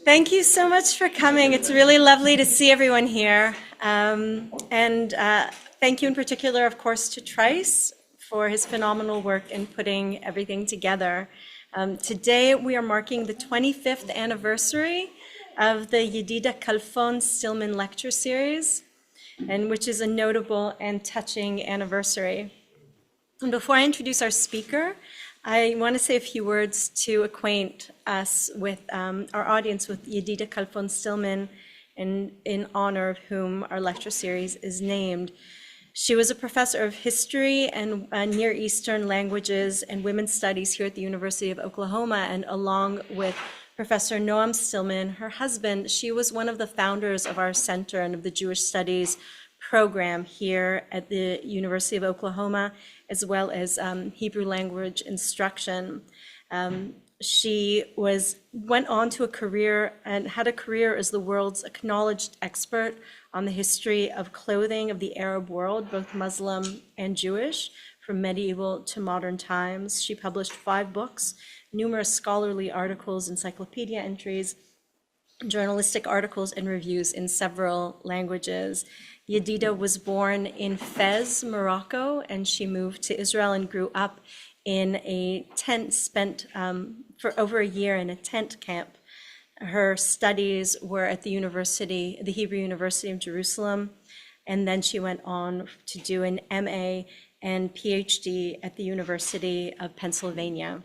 Thank you so much for coming. It's really lovely to see everyone here. And thank you in particular, of course, to Trice for his phenomenal work in putting everything together. Today, we are marking the 25th anniversary of the Yedida K Stillman Lecture Series, and which is a notable and touching anniversary. And before I introduce our speaker, I want to say a few words to acquaint us with our audience with Yedida K Stillman, in honor of whom our lecture series is named. She was a professor of history and Near Eastern languages and women's studies here at the University of Oklahoma, and along with Professor Noam Stillman, her husband, she was one of the founders of our center and of the Jewish Studies program here at the University of Oklahoma, as well as Hebrew language instruction. She went on to a career and had a career as the world's acknowledged expert on the history of clothing of the Arab world, both Muslim and Jewish, from medieval to modern times. She published 5 books, numerous scholarly articles, encyclopedia entries, journalistic articles, and reviews in several languages. Yedida was born in Fez, Morocco, and she moved to Israel and grew up in a tent, spent for over a year in a tent camp. Her studies were at the Hebrew University of Jerusalem, and then she went on to do an MA and PhD at the University of Pennsylvania.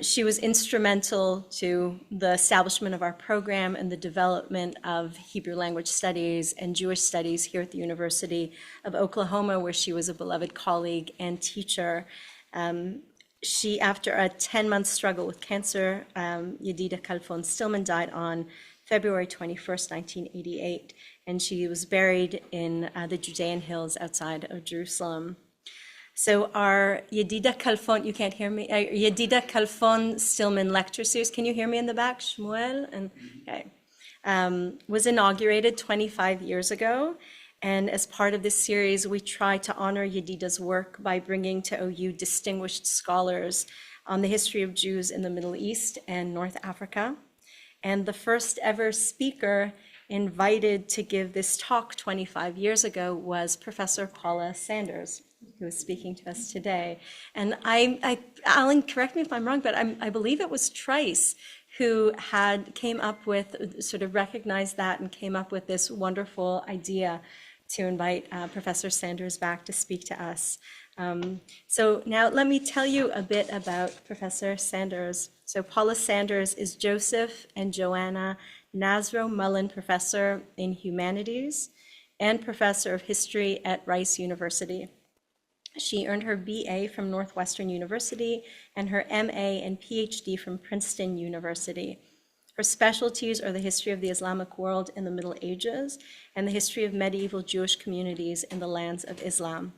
She was instrumental to the establishment of our program and the development of Hebrew language studies and Jewish studies here at the University of Oklahoma, where she was a beloved colleague and teacher. After a 10-month struggle with cancer, Yedida K Stillman died on February 21st, 1988, and she was buried in the Judean hills outside of Jerusalem. So our Yedida K, you can't hear me, Yedida K Stillman Lecture Series, can you hear me in the back, Shmuel? Was inaugurated 25 years ago. And as part of this series, we try to honor Yedida's work by bringing to OU distinguished scholars on the history of Jews in the Middle East and North Africa. And the first ever speaker invited to give this talk 25 years ago was Professor Paula A, who is speaking to us today. And Alan, correct me if I'm wrong, but I believe it was Trice who came up with, sort of recognized that and came up with this wonderful idea to invite Professor Sanders back to speak to us. So now let me tell you a bit about Professor Sanders. So Paula Sanders is Joseph and Joanna Nasro Mullen Professor in Humanities and Professor of History at Rice University. She earned her BA from Northwestern University and her MA and PhD from Princeton University. Her specialties are the history of the Islamic world in the Middle Ages and the history of medieval Jewish communities in the lands of Islam.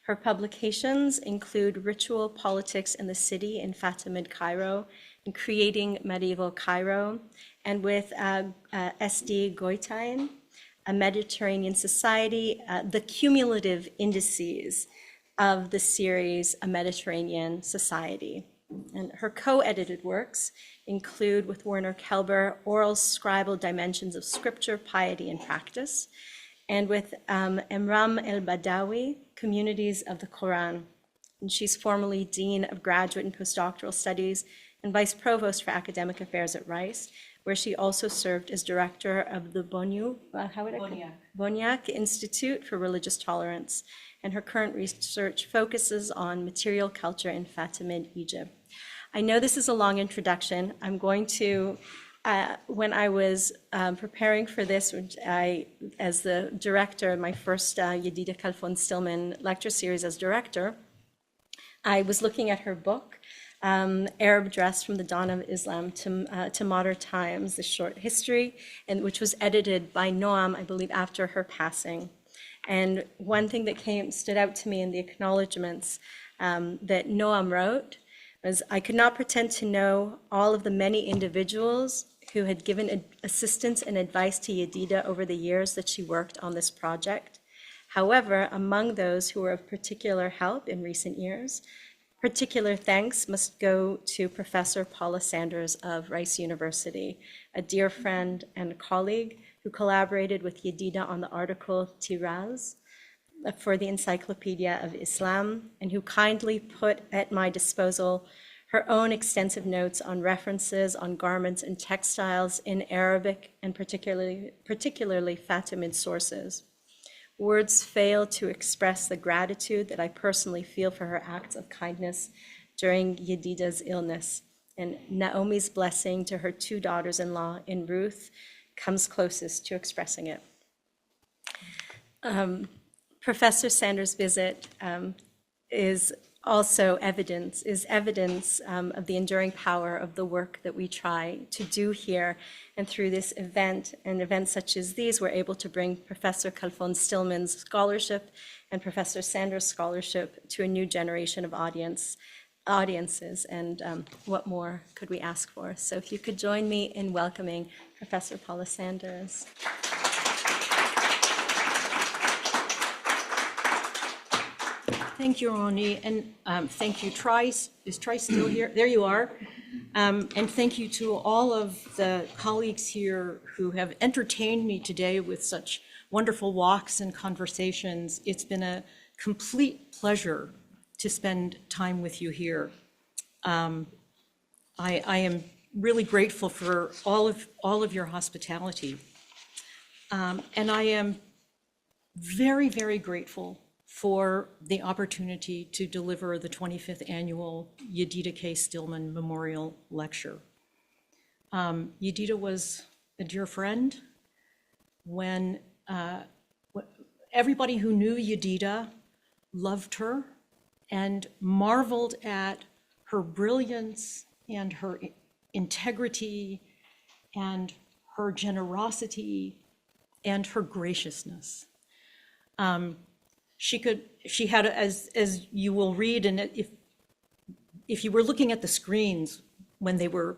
Her publications include Ritual Politics in the City in Fatimid Cairo and Creating Medieval Cairo, and with S.D. Goitain, A Mediterranean Society, the cumulative indices of the series A Mediterranean Society. And her co-edited works include, with Werner Kelber, Oral Scribal Dimensions of Scripture, Piety, and Practice, and with Emram El-Badawi, Communities of the Quran. And she's formerly Dean of Graduate and Postdoctoral Studies and Vice Provost for Academic Affairs at Rice, where she also served as director of the Boniac Institute for Religious Tolerance. And her current research focuses on material culture in Fatimid Egypt. I know this is a long introduction. I'm going to, when I was preparing for this, as the director, my first Yedida K Stillman lecture series as director, I was looking at her book, Arab Dress from the Dawn of Islam to Modern Times, The Short History, and which was edited by Noam, I believe, after her passing. And one thing that stood out to me in the acknowledgments that Noam wrote was, I could not pretend to know all of the many individuals who had given assistance and advice to Yedida over the years that she worked on this project. However, among those who were of particular help in recent years, Particular thanks must go to Professor Paula Sanders of Rice University, a dear friend and colleague who collaborated with Yedida on the article Tiraz for the Encyclopedia of Islam, and who kindly put at my disposal her own extensive notes on references on garments and textiles in Arabic and particularly Fatimid sources. Words fail to express the gratitude that I personally feel for her acts of kindness during Yedida's illness. And Naomi's blessing to her two daughters-in-law in Ruth comes closest to expressing it. Professor Sanders' visit is evidence of the enduring power of the work that we try to do here. And through this event and events such as these, we're able to bring Professor Khalfon Stillman's scholarship and Professor Sanders' scholarship to a new generation of audiences. And what more could we ask for? So if you could join me in welcoming Professor Paula Sanders. Thank you, Ronnie, and thank you, Trice. Is Trice still here? There you are. And thank you to all of the colleagues here who have entertained me today with such wonderful walks and conversations. It's been a complete pleasure to spend time with you here. I am really grateful for all of your hospitality. And I am very, very grateful for the opportunity to deliver the 25th Annual Yedida K. Stillman Memorial Lecture. Yedida was a dear friend. When everybody who knew Yedida loved her and marveled at her brilliance and her integrity and her generosity and her graciousness. She had, as you will read, and if you were looking at the screens when they were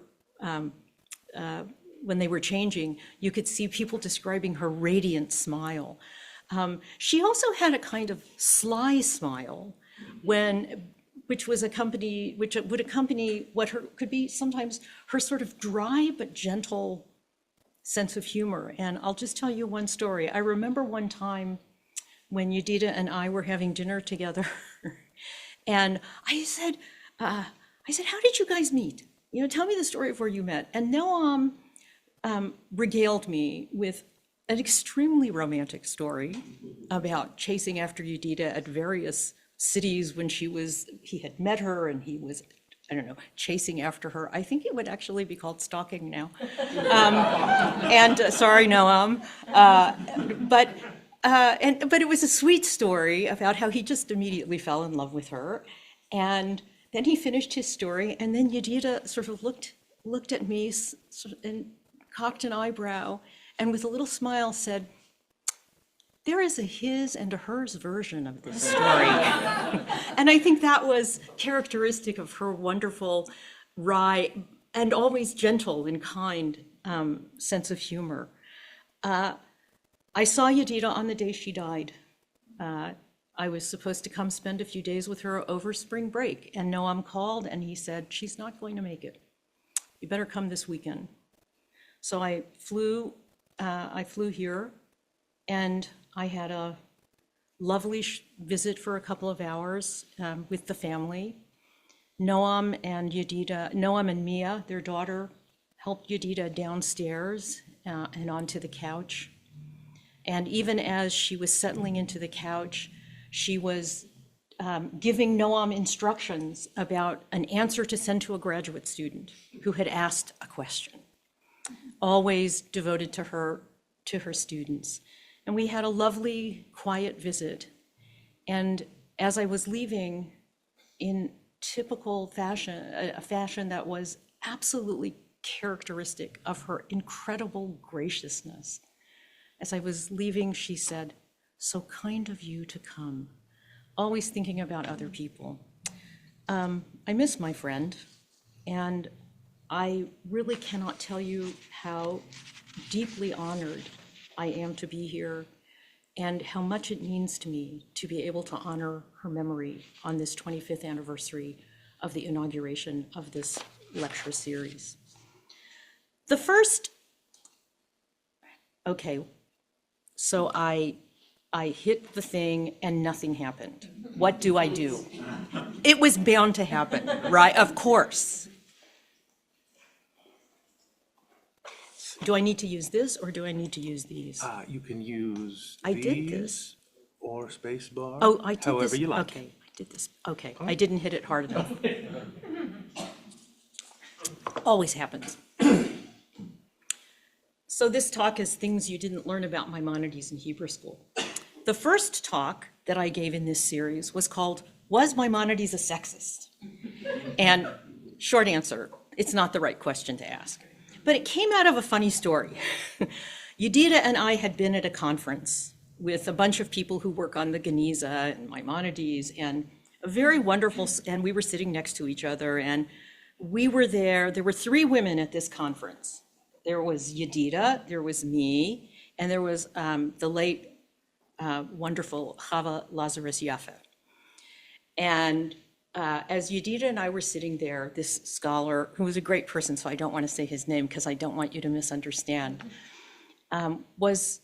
changing, you could see people describing her radiant smile. She also had a kind of sly smile, which would accompany what could be sometimes her sort of dry but gentle sense of humor. And I'll just tell you one story. I remember one time when Yedida and I were having dinner together, and I said, how did you guys meet? You know, tell me the story of where you met. And Noam regaled me with an extremely romantic story about chasing after Yedida at various cities when he had met her and he was, I don't know, chasing after her. I think it would actually be called stalking now. Sorry, Noam. But it was a sweet story about how he just immediately fell in love with her. And then he finished his story, and then Yedida sort of looked at me and cocked an eyebrow, and with a little smile said, "There is a his and a hers version of this story." And I think that was characteristic of her wonderful, wry, and always gentle and kind sense of humor. I saw Yedida on the day she died. I was supposed to come spend a few days with her over spring break, and Noam called and he said, "She's not going to make it. You better come this weekend." So I flew here, and I had a lovely visit for a couple of hours with the family. Noam and Mia, their daughter, helped Yedida downstairs and onto the couch. And even as she was settling into the couch, she was giving Noam instructions about an answer to send to a graduate student who had asked a question, always devoted to her students. And we had a lovely, quiet visit. And as I was leaving, in typical fashion, a fashion that was absolutely characteristic of her incredible graciousness, as I was leaving, she said, "So kind of you to come," always thinking about other people. I miss my friend, and I really cannot tell you how deeply honored I am to be here and how much it means to me to be able to honor her memory on this 25th anniversary of the inauguration of this lecture series. The first, okay, so I hit the thing and nothing happened. What do I do? It was bound to happen, right? Of course. Do I need to use this or do I need to use these? You can use I did these this. or space bar. Oh, I did this. However you like. Okay, I did this. Okay, I didn't hit it hard enough. Always happens. So this talk is things you didn't learn about Maimonides in Hebrew school. The first talk that I gave in this series was called, "Was Maimonides a Sexist?" And short answer, it's not the right question to ask. But it came out of a funny story. Yedida and I had been at a conference with a bunch of people who work on the Geniza and Maimonides, and a very wonderful, and we were sitting next to each other, and we were there. There were 3 women at this conference. There was Yedida, there was me, and there was the late wonderful Chava Lazarus Yaffe. And as Yedida and I were sitting there, this scholar, who was a great person, so I don't want to say his name because I don't want you to misunderstand, was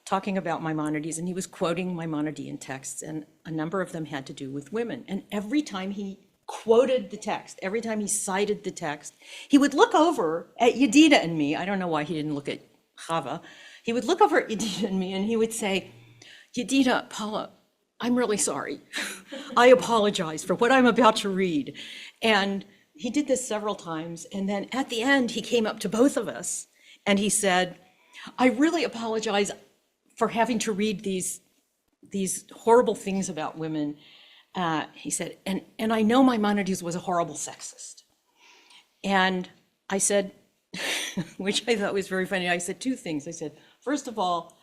talking about Maimonides, and he was quoting Maimonidean texts, and a number of them had to do with women. And every time he quoted the text, every time he cited the text, he would look over at Yedida and me. I don't know why he didn't look at Chava. He would look over at Yedida and me, and he would say, "Yedida, Paula, I'm really sorry. I apologize for what I'm about to read." And he did this several times. And then at the end, he came up to both of us and he said, "I really apologize for having to read these horrible things about women." He said, and I know Maimonides was a horrible sexist. And I said, which I thought was very funny, I said 2 things. I said, first of all,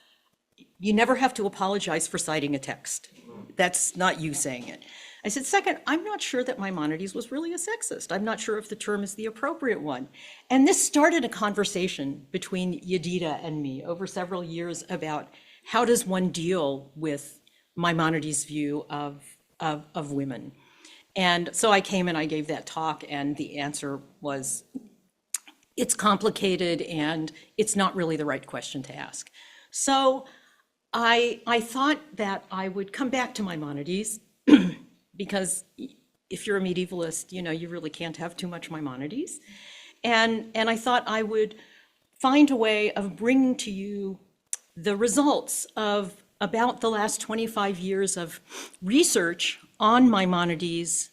you never have to apologize for citing a text. That's not you saying it. I said, second, I'm not sure that Maimonides was really a sexist. I'm not sure if the term is the appropriate one. And this started a conversation between Yedida and me over several years about how does one deal with Maimonides' view of women. And so I came and I gave that talk, and the answer was, it's complicated and it's not really the right question to ask. So I thought that I would come back to Maimonides because if you're a medievalist, you know, you really can't have too much Maimonides. And I thought I would find a way of bringing to you the results of about the last 25 years of research on Maimonides,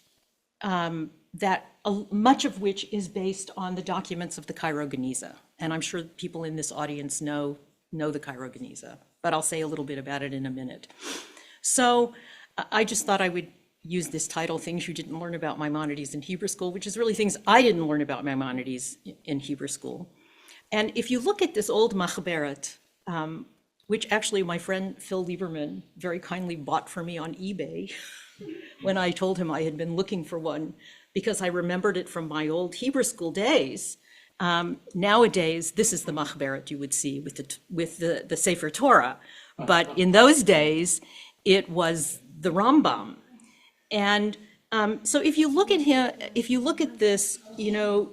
that much of which is based on the documents of the Cairo Geniza. And I'm sure people in this audience know the Cairo Geniza, but I'll say a little bit about it in a minute. So I just thought I would use this title, Things You Didn't Learn About Maimonides in Hebrew School, which is really things I didn't learn about Maimonides in Hebrew school. And if you look at this old machberet, which actually my friend Phil Lieberman very kindly bought for me on eBay when I told him I had been looking for one, because I remembered it from my old Hebrew school days. Nowadays, this is the machberet you would see with the Sefer Torah, but in those days, it was the Rambam. And so if you look at him, if you look at this, you know,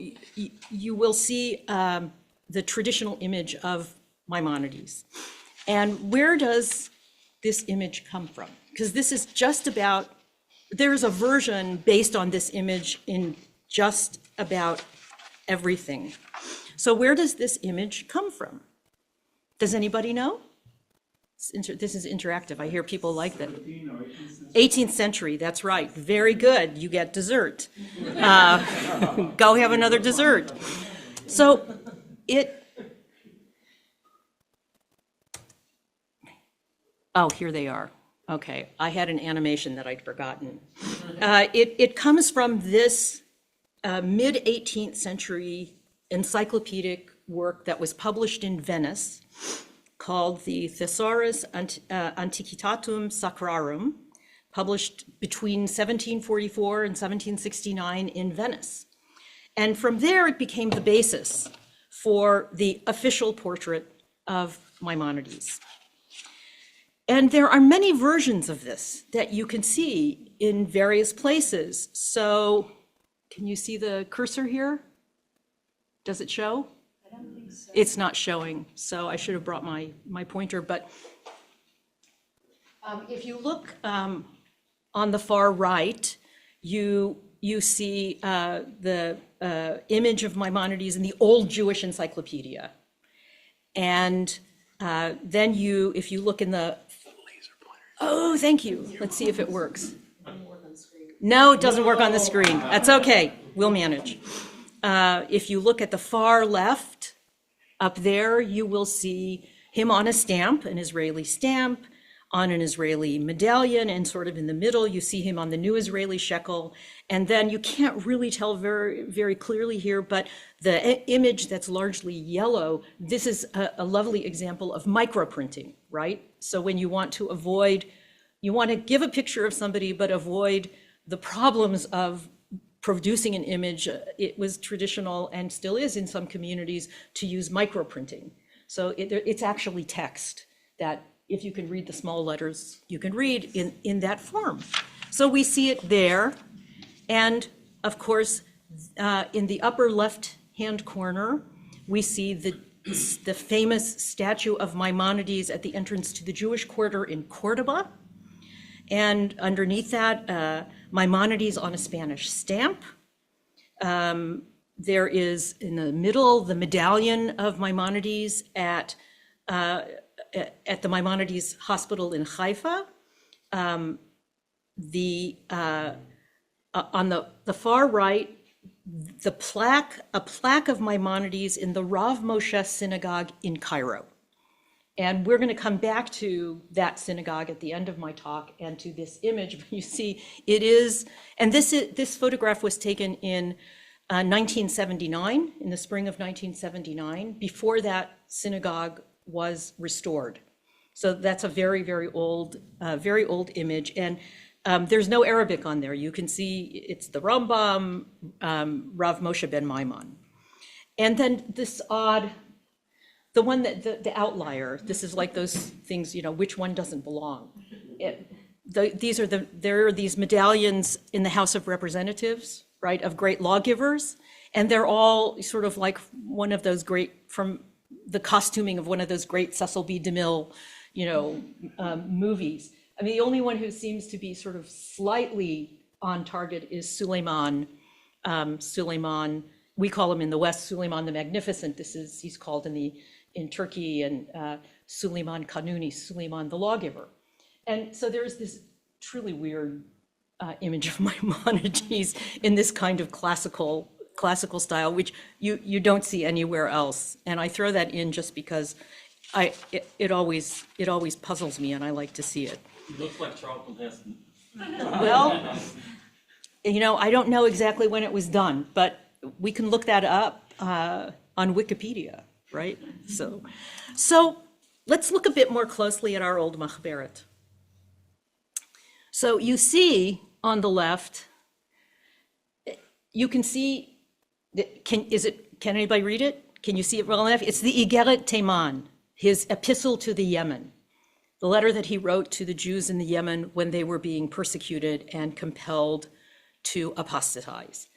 you will see the traditional image of Maimonides. And where does this image come from? Because this is just about, there's a version based on this image in just about everything. So where does this image come from? Does anybody know? This is interactive. I hear people like that. 18th century, that's right. Very good. You get dessert. Go have another dessert. So oh, here they are. Okay, I had an animation that I'd forgotten. It comes from this mid-18th century encyclopedic work that was published in Venice called the Thesaurus Antiquitatum Sacrarum, published between 1744 and 1769 in Venice. And from there, it became the basis for the official portrait of Maimonides. And there are many versions of this that you can see in various places. So Can you see the cursor here? Does it show? I don't think so. It's not showing, so I should have brought my pointer, but if you look on the far right, you see the image of Maimonides in the old Jewish encyclopedia. And then if you look in the, oh, thank you. Let's see if it works. No, it doesn't work on the screen. That's okay. We'll manage. If you look at the far left, up there, you will see him on a stamp, an Israeli stamp, on an Israeli medallion, and sort of in the middle, you see him on the new Israeli shekel. And then you can't really tell very, very clearly here, but the image that's largely yellow, this is a lovely example of microprinting, right? So when you want to avoid, you want to give a picture of somebody, but avoid the problems of producing an image. It was traditional and still is in some communities to use microprinting. So it's actually text that if you can read the small letters, you can read in that form. So we see it there. And of course, in the upper left-hand corner, we see the famous statue of Maimonides at the entrance to the Jewish quarter in Cordoba. And underneath that, Maimonides on a Spanish stamp. There is in the middle, the medallion of Maimonides at the Maimonides Hospital in Haifa. On the far right, a plaque of Maimonides in the Rav Moshe Synagogue in Cairo. And we're going to come back to that synagogue at the end of my talk and to this image. You see, it is, and this photograph was taken in 1979, in the spring of 1979, before that synagogue was restored. So that's a very, very old image. And there's no Arabic on there. You can see it's the Rambam, Rav Moshe ben Maimon. And then this odd, the one that the outlier, this is like those things, which one doesn't belong. There are these medallions in the House of Representatives, right, of great lawgivers, and they're all sort of like one of those from the costuming of one of those great Cecil B. DeMille, movies. I mean, the only one who seems to be sort of slightly on target is Suleiman. Suleiman, we call him in the West Suleiman the Magnificent. He's called in Turkey, and Suleiman Kanuni, Suleiman the lawgiver. And so there's this truly weird image of Maimonides in this kind of classical style, which you don't see anywhere else. And I throw that in just because it always puzzles me, and I like to see it. It looks like Charlton Heston. Well, I don't know exactly when it was done, but we can look that up on Wikipedia, right? So let's look a bit more closely at our old Machberet. So you see on the left, you can see, can anybody read it? Can you see it well enough? It's the Igeret Teman, his epistle to the Yemen, the letter that he wrote to the Jews in the Yemen when they were being persecuted and compelled to apostatize.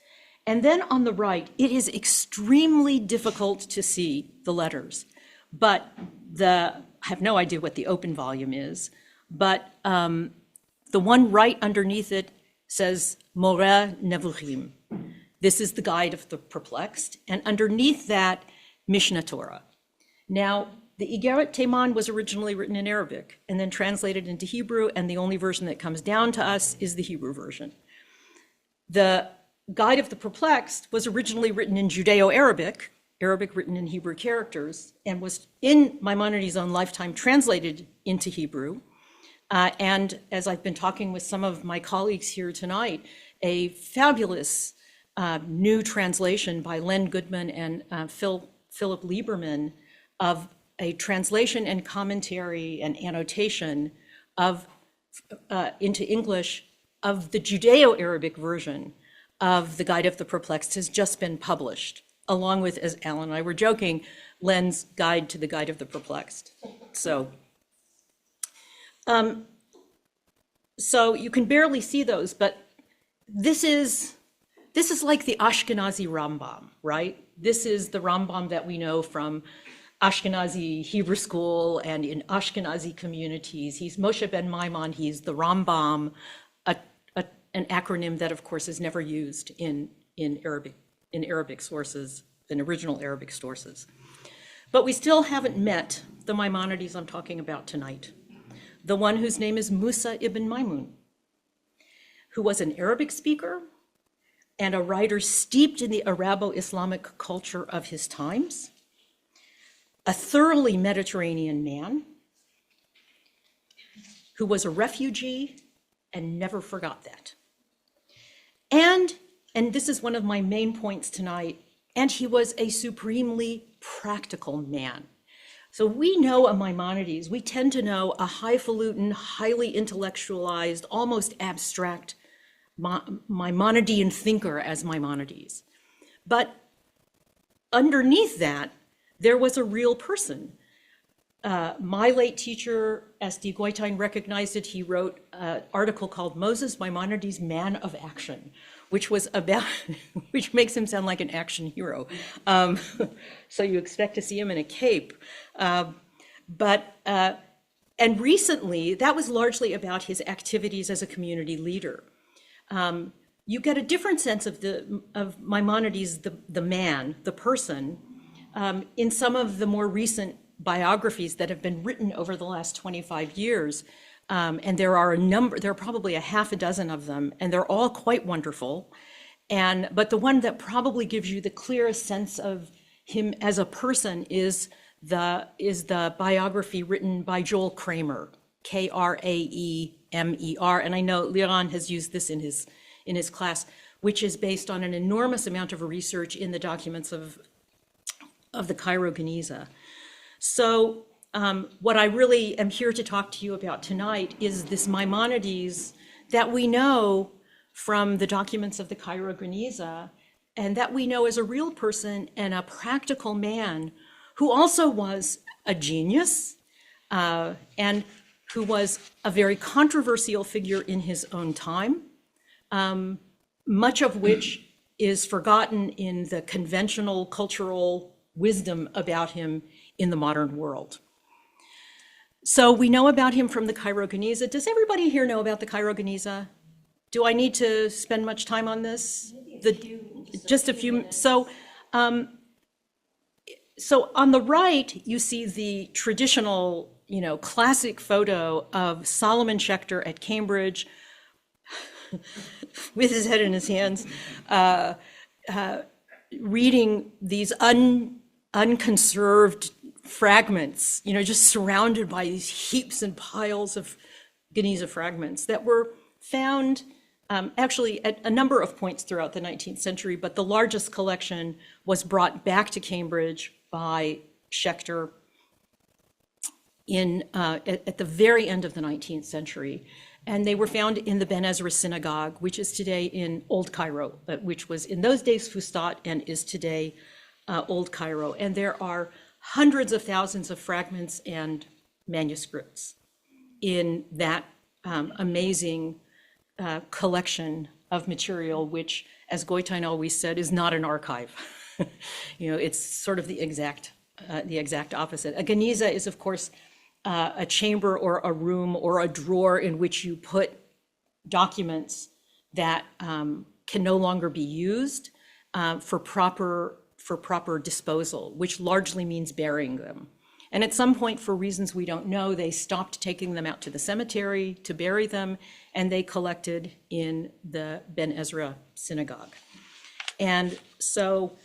And then on the right, it is extremely difficult to see the letters, but I have no idea what the open volume is, but the one right underneath it says Moreh Nevuchim. This is the guide of the perplexed, and underneath that, Mishnah Torah. Now, the Igeret Teman was originally written in Arabic and then translated into Hebrew, and the only version that comes down to us is the Hebrew version. The Guide of the Perplexed was originally written in Judeo-Arabic, Arabic written in Hebrew characters, and was in Maimonides' own lifetime translated into Hebrew. And as I've been talking with some of my colleagues here tonight, a fabulous new translation by Len Goodman and Philip Lieberman of a translation and commentary and annotation into English of the Judeo-Arabic version of the Guide of the Perplexed has just been published, along with, as Alan and I were joking, Len's Guide to the Guide of the Perplexed. So you can barely see those, but this is this is like the Ashkenazi Rambam, right? This is the Rambam that we know from Ashkenazi Hebrew school and in Ashkenazi communities. He's Moshe ben Maimon, he's the Rambam, an acronym that of course is never used in Arabic sources, in original Arabic sources. But we still haven't met the Maimonides I'm talking about tonight, the one whose name is Musa ibn Maimun, who was an Arabic speaker and a writer steeped in the Arabo-Islamic culture of his times, a thoroughly Mediterranean man who was a refugee and never forgot that. And this is one of my main points tonight, and he was a supremely practical man. So we know a Maimonides, we tend to know a highfalutin, highly intellectualized, almost abstract Maimonidean thinker as Maimonides. But underneath that, there was a real person. My late teacher, S.D. Goitein, recognized it. He wrote an article called Moses Maimonides, Man of Action, which was about, which makes him sound like an action hero. So you expect to see him in a cape. And recently, that was largely about his activities as a community leader. You get a different sense of Maimonides, the man, the person, in some of the more recent biographies that have been written over the last 25 years. And there are probably a half a dozen of them, and they're all quite wonderful. But the one that probably gives you the clearest sense of him as a person is the biography written by Joel Kramer, Kraemer. And I know Liran has used this in his class, which is based on an enormous amount of research in the documents of the Cairo Geniza. So what I really am here to talk to you about tonight is this Maimonides that we know from the documents of the Cairo Geniza, and that we know as a real person and a practical man who also was a genius and who was a very controversial figure in his own time, much of which is forgotten in the conventional cultural wisdom about him in the modern world. So we know about him from the Cairo Geniza. Does everybody here know about the Cairo Geniza? Do I need to spend much time on this? Just a few. So on the right, you see the traditional, classic photo of Solomon Schechter at Cambridge with his head in his hands, reading these unconserved fragments, just surrounded by these heaps and piles of Geniza fragments that were found actually at a number of points throughout the 19th century, but the largest collection was brought back to Cambridge by Schechter at the very end of the 19th century. And they were found in the Ben Ezra Synagogue, which is today in Old Cairo, which was in those days Fustat and is today Old Cairo. And there are hundreds of thousands of fragments and manuscripts in that amazing collection of material, which, as Goitein always said, is not an archive. It's sort of the exact opposite. A Geniza is, of course, a chamber or a room or a drawer in which you put documents that can no longer be used for proper disposal, which largely means burying them. And at some point, for reasons we don't know, they stopped taking them out to the cemetery to bury them, and they collected in the Ben Ezra Synagogue. And so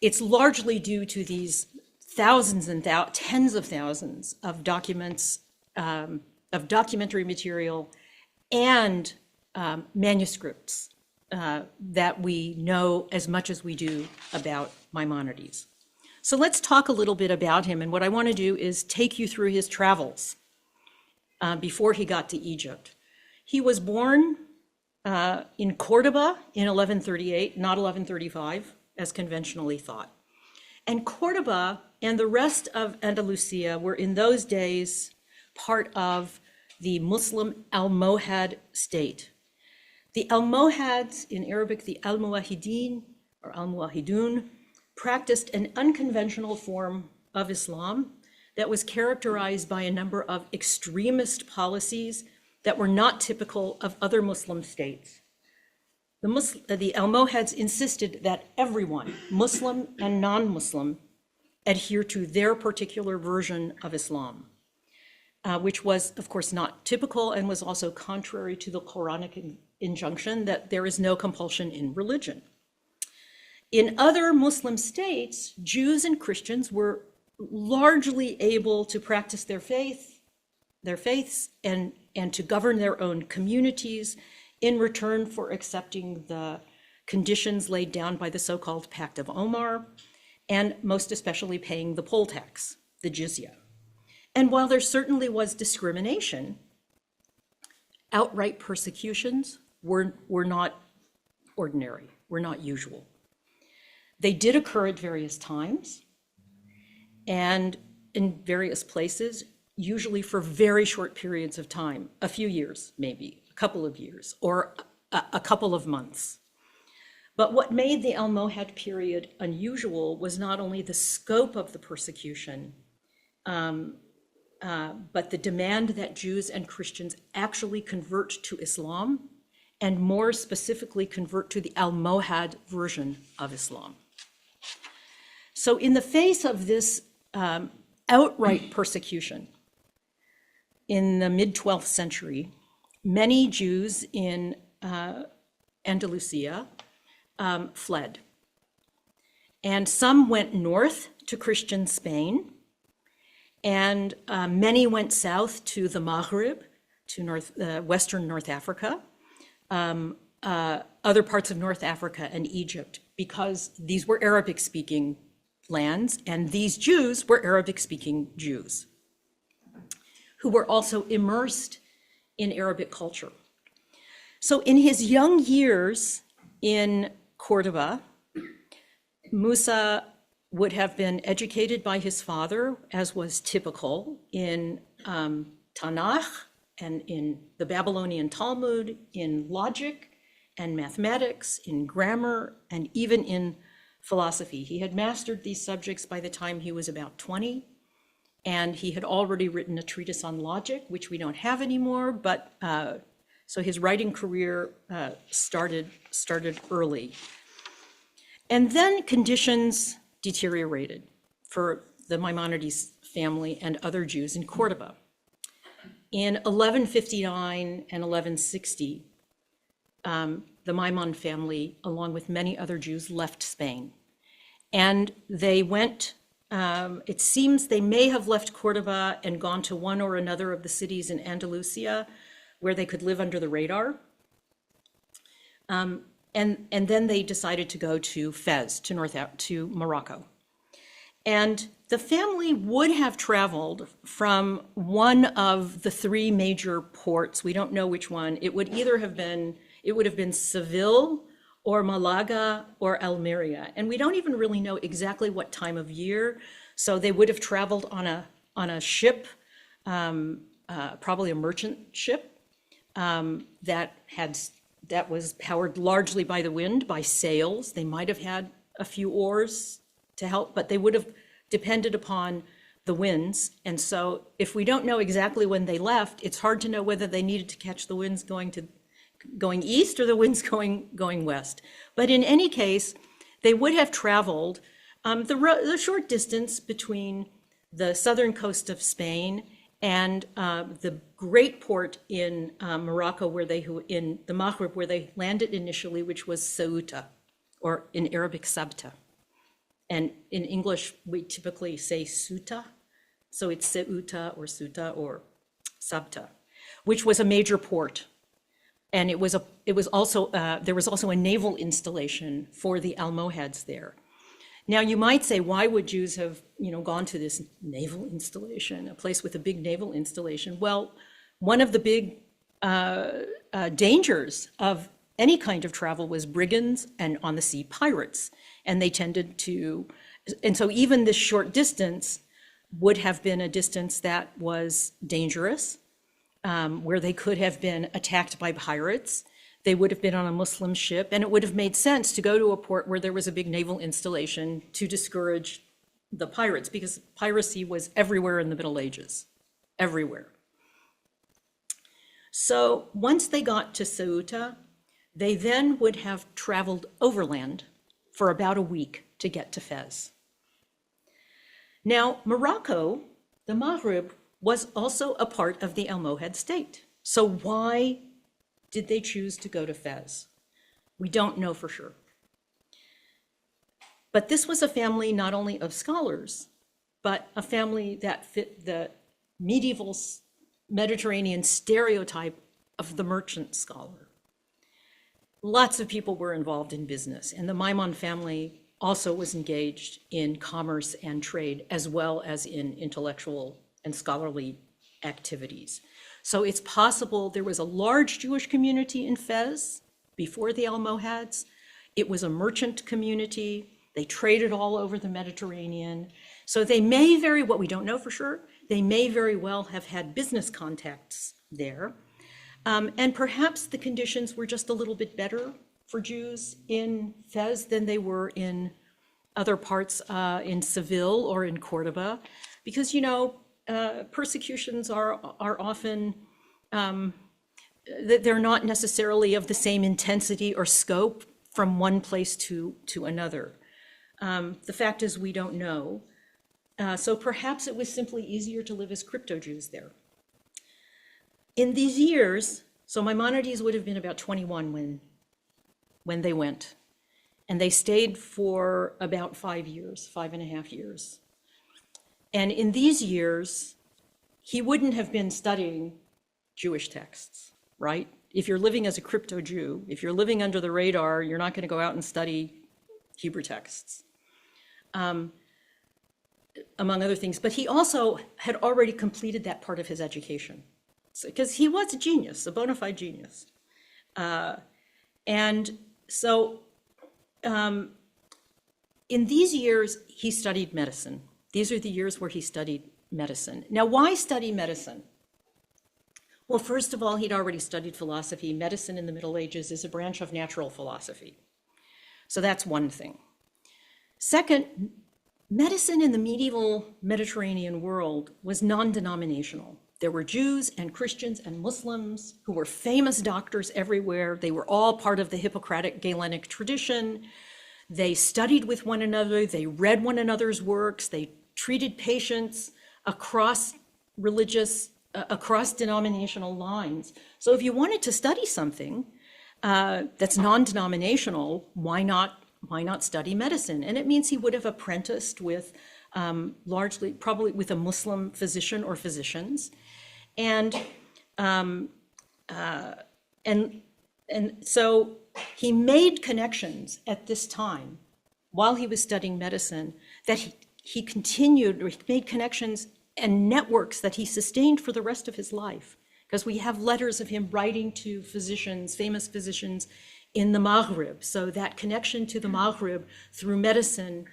it's largely due to these thousands and tens of thousands of documents, of documentary material and manuscripts that we know as much as we do about Maimonides. So let's talk a little bit about him. And what I want to do is take you through his travels before he got to Egypt. He was born in Cordoba in 1138, not 1135, as conventionally thought. And Cordoba and the rest of Andalusia were in those days part of the Muslim Almohad state. The Almohads, in Arabic, the Almoahidin or Almoahidun, practiced an unconventional form of Islam that was characterized by a number of extremist policies that were not typical of other Muslim states. The Almohads insisted that everyone, Muslim and non-Muslim, adhere to their particular version of Islam, which was, of course, not typical and was also contrary to the Quranic injunction that there is no compulsion in religion. In other Muslim states, Jews and Christians were largely able to practice their faiths and to govern their own communities in return for accepting the conditions laid down by the so-called Pact of Omar, and most especially paying the poll tax, the jizya. And while there certainly was discrimination, outright persecutions were not ordinary, were not usual. They did occur at various times and in various places, usually for very short periods of time, a few years, maybe a couple of years, or a couple of months. But what made the Almohad period unusual was not only the scope of the persecution, but the demand that Jews and Christians actually convert to Islam, and more specifically convert to the Almohad version of Islam. So in the face of this outright persecution in the mid-12th century, many Jews in Andalusia fled. And some went north to Christian Spain, and many went south to the Maghreb, to Western North Africa, other parts of North Africa and Egypt, because these were Arabic-speaking lands, and these Jews were Arabic-speaking Jews who were also immersed in Arabic culture. So in his young years in Cordoba, Musa would have been educated by his father, as was typical in Tanakh and in the Babylonian Talmud, in logic and mathematics, in grammar, and even in philosophy. He had mastered these subjects by the time he was about 20, and he had already written a treatise on logic, which we don't have anymore, but so his writing career started early. And then conditions deteriorated for the Maimonides family and other Jews in Cordoba. In 1159 and 1160, the Maimon family, along with many other Jews, left Spain. And they went, it seems they may have left Cordoba and gone to one or another of the cities in Andalusia where they could live under the radar. And then they decided to go to Fez, to Morocco. And the family would have traveled from one of the three major ports. We don't know which one. It would have been Seville or Malaga or Almeria. And we don't even really know exactly what time of year. So they would have traveled on a ship, probably a merchant ship, that was powered largely by the wind, by sails. They might have had a few oars to help, but they would have depended upon the winds. And so if we don't know exactly when they left, it's hard to know whether they needed to catch the winds going east or the winds going west. But in any case, they would have traveled the short distance between the southern coast of Spain and the great port in Morocco, in the Maghreb, where they landed initially, which was Ceuta, or in Arabic, Sabta. And in English, we typically say Ceuta, so it's Ceuta or Sabta, which was a major port. And it was also there was also a naval installation for the Almohads there. Now you might say, why would Jews have gone to this naval installation, a place with a big naval installation? Well, one of the big dangers of any kind of travel was brigands and on the sea pirates, and they tended to, and so even this short distance would have been a distance that was dangerous, where they could have been attacked by pirates. They would have been on a Muslim ship, and it would have made sense to go to a port where there was a big naval installation to discourage the pirates, because piracy was everywhere in the Middle Ages, everywhere. So once they got to Ceuta, they then would have traveled overland for about a week to get to Fez. Now, Morocco, the Maghreb, was also a part of the Almohad state. So why did they choose to go to Fez? We don't know for sure. But this was a family not only of scholars, but a family that fit the medieval Mediterranean stereotype of the merchant scholar. Lots of people were involved in business, and the Maimon family also was engaged in commerce and trade, as well as in intellectual and scholarly activities. So it's possible there was a large Jewish community in Fez before the Almohads. It was a merchant community. They traded all over the Mediterranean. So they may very well, we don't know for sure, they may very well have had business contacts there. And perhaps the conditions were just a little bit better for Jews in Fez than they were in other parts in Seville or in Cordoba, because, you know, persecutions are often, they're not necessarily of the same intensity or scope from one place to another. The fact is, we don't know. So perhaps it was simply easier to live as crypto-Jews there. In these years, so Maimonides would have been about 21 when they went. And they stayed for about 5 years, 5.5 years. And in these years, he wouldn't have been studying Jewish texts, right? If you're living as a crypto-Jew, if you're living under the radar, you're not going to go out and study Hebrew texts, among other things. But he also had already completed that part of his education, because he was a genius, a bona fide genius. And so in these years, he studied medicine. These are the years where he studied medicine. Now, why study medicine? Well, first of all, he'd already studied philosophy. Medicine in the Middle Ages is a branch of natural philosophy. So that's one thing. Second, medicine in the medieval Mediterranean world was non-denominational. There were Jews and Christians and Muslims who were famous doctors everywhere. They were all part of the Hippocratic Galenic tradition. They studied with one another. They read one another's works. They treated patients across across denominational lines. So if you wanted to study something that's non-denominational, why not study medicine? And it means he would have apprenticed with largely, probably with a Muslim physician or physicians. And so he made connections at this time while he was studying medicine that he continued, or he made connections and networks that he sustained for the rest of his life. Because we have letters of him writing to physicians, famous physicians in the Maghreb. So that connection to the Maghreb through medicine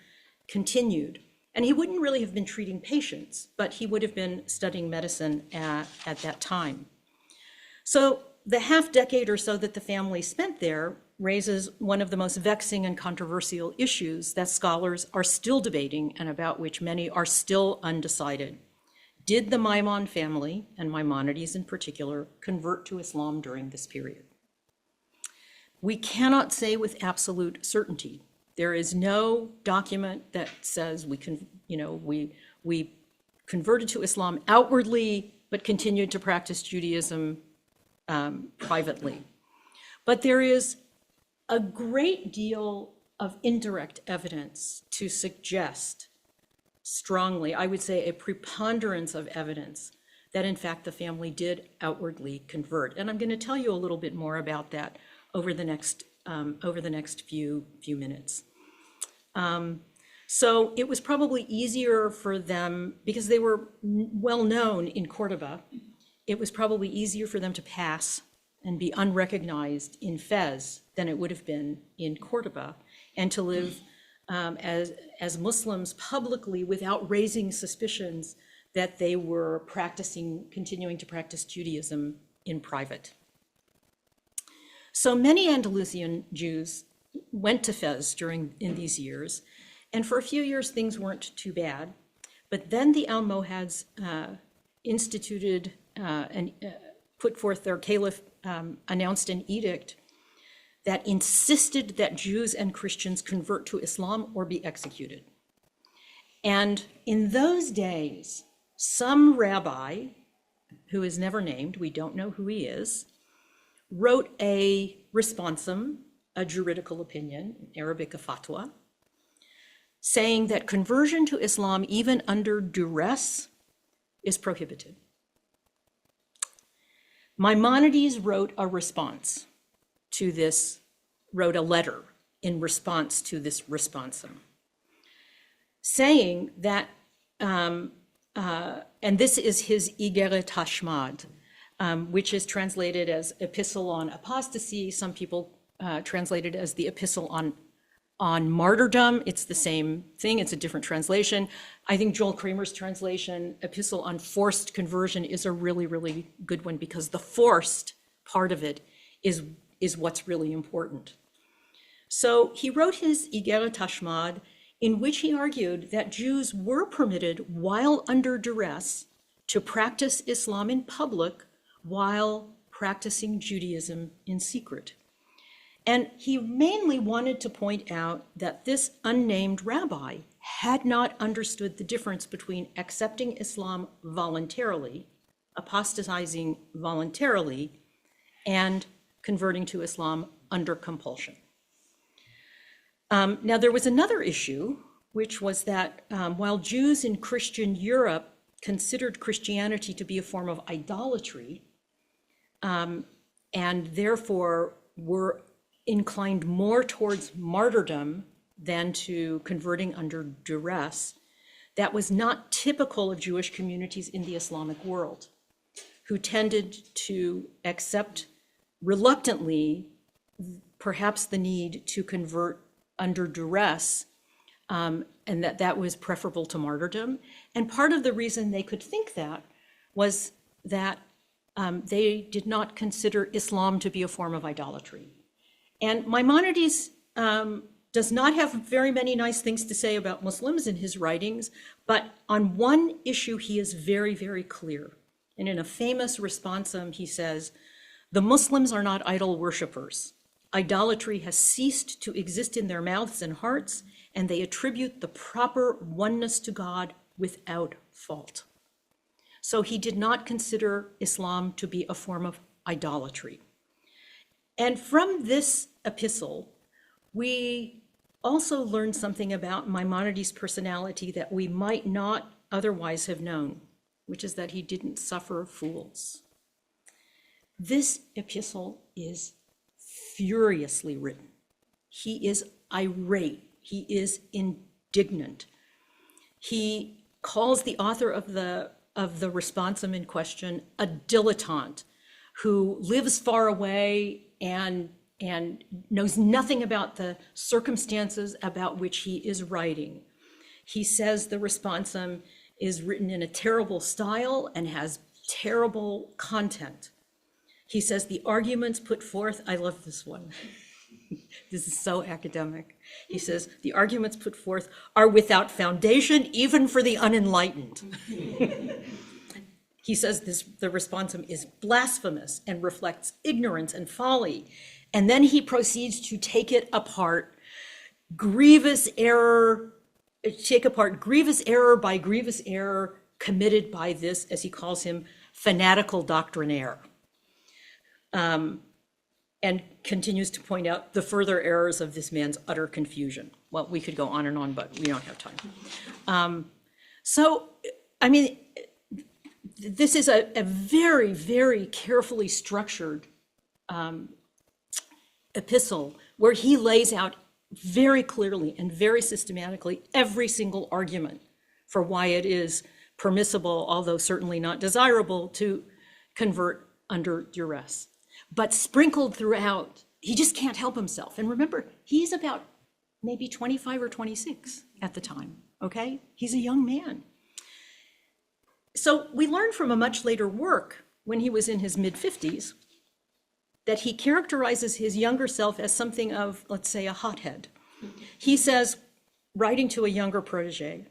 continued. And he wouldn't really have been treating patients, but he would have been studying medicine at that time. So the half decade or so that the family spent there raises one of the most vexing and controversial issues that scholars are still debating and about which many are still undecided. Did the Maimon family, and Maimonides in particular, convert to Islam during this period? We cannot say with absolute certainty. There is no document that says we converted to Islam outwardly, but continued to practice Judaism privately. But there is a great deal of indirect evidence to suggest strongly, I would say a preponderance of evidence, that in fact the family did outwardly convert. And I'm going to tell you a little bit more about that over the next few minutes. So it was probably easier for them, because they were well known in Cordoba, it was probably easier for them to pass and be unrecognized in Fez than it would have been in Cordoba, and to live as Muslims publicly without raising suspicions that they were continuing to practice Judaism in private. So many Andalusian Jews went to Fez in these years, and for a few years things weren't too bad. But then the Almohads instituted and put forth their caliph, announced an edict that insisted that Jews and Christians convert to Islam or be executed. And in those days, some rabbi, who is never named, we don't know who he is, wrote a responsum, a juridical opinion, in Arabic a fatwa, saying that conversion to Islam, even under duress, is prohibited. Maimonides wrote a response to this, wrote a letter in response to this responsum, saying that, and this is his Igeret Hashmad, which is translated as Epistle on Apostasy. Some people translate it as the Epistle on Martyrdom. It's the same thing, it's a different translation. I think Joel Kramer's translation, Epistle on Forced Conversion, is a really, really good one, because the forced part of it is what's really important. So he wrote his Igeret Hashmad, in which he argued that Jews were permitted, while under duress, to practice Islam in public while practicing Judaism in secret. And he mainly wanted to point out that this unnamed rabbi had not understood the difference between accepting Islam voluntarily, apostatizing voluntarily, and converting to Islam under compulsion. Now, there was another issue, which was that while Jews in Christian Europe considered Christianity to be a form of idolatry, and therefore were inclined more towards martyrdom than to converting under duress, that was not typical of Jewish communities in the Islamic world, who tended to accept reluctantly perhaps the need to convert under duress, and that was preferable to martyrdom. And part of the reason they could think that was that they did not consider Islam to be a form of idolatry. And Maimonides does not have very many nice things to say about Muslims in his writings, but on one issue he is very, very clear. And in a famous responsum, he says, "The Muslims are not idol worshippers. Idolatry has ceased to exist in their mouths and hearts, and they attribute the proper oneness to God without fault." So he did not consider Islam to be a form of idolatry. And from this epistle, we also learn something about Maimonides' personality that we might not otherwise have known, which is that he didn't suffer fools. This epistle is furiously written. He is irate. He is indignant. He calls the author of the responsum in question a dilettante who lives far away and knows nothing about the circumstances about which he is writing. He says the responsum is written in a terrible style and has terrible content. He says the arguments put forth, I love this one. This is so academic. He says the arguments put forth are without foundation, even for the unenlightened. He says the responsum is blasphemous and reflects ignorance and folly. And then he proceeds to take apart grievous error by grievous error committed by this, as he calls him, fanatical doctrinaire. And continues to point out the further errors of this man's utter confusion. Well, we could go on and on, but we don't have time. So, I mean, this is a very, very carefully structured epistle where he lays out very clearly and very systematically every single argument for why it is permissible, although certainly not desirable, to convert under duress. But sprinkled throughout, he just can't help himself. And remember, he's about maybe 25 or 26 at the time, okay? He's a young man. So we learn from a much later work, when he was in his mid-50s, that he characterizes his younger self as something of, let's say, a hothead. He says, writing to a younger protege,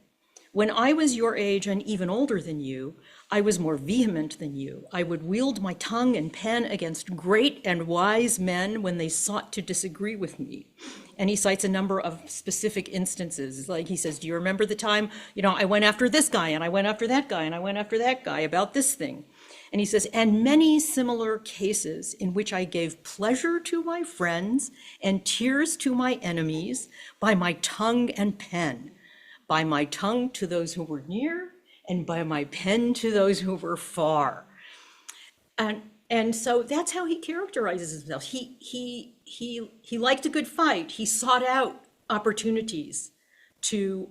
"When I was your age and even older than you, I was more vehement than you. I would wield my tongue and pen against great and wise men when they sought to disagree with me." And he cites a number of specific instances. Like he says, "Do you remember the time, I went after this guy and I went after that guy and I went after that guy about this thing?" And he says, "And many similar cases in which I gave pleasure to my friends and tears to my enemies by my tongue and pen, by my tongue to those who were near and by my pen to those who were far." And so that's how he characterizes himself. He liked a good fight. He sought out opportunities to,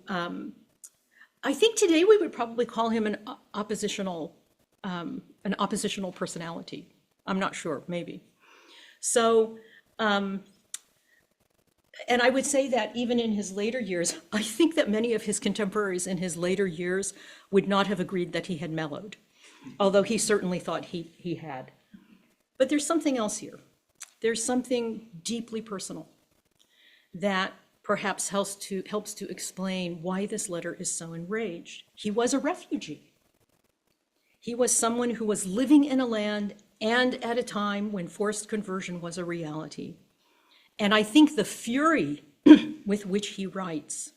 I think today we would probably call him an oppositional personality. I'm not sure, maybe. So, and I would say that even in his later years, I think that many of his contemporaries in his later years would not have agreed that he had mellowed, although he certainly thought he had. But there's something else here. There's something deeply personal that perhaps helps to explain why this letter is so enraged. He was a refugee. He was someone who was living in a land and at a time when forced conversion was a reality. And I think the fury with which he writes,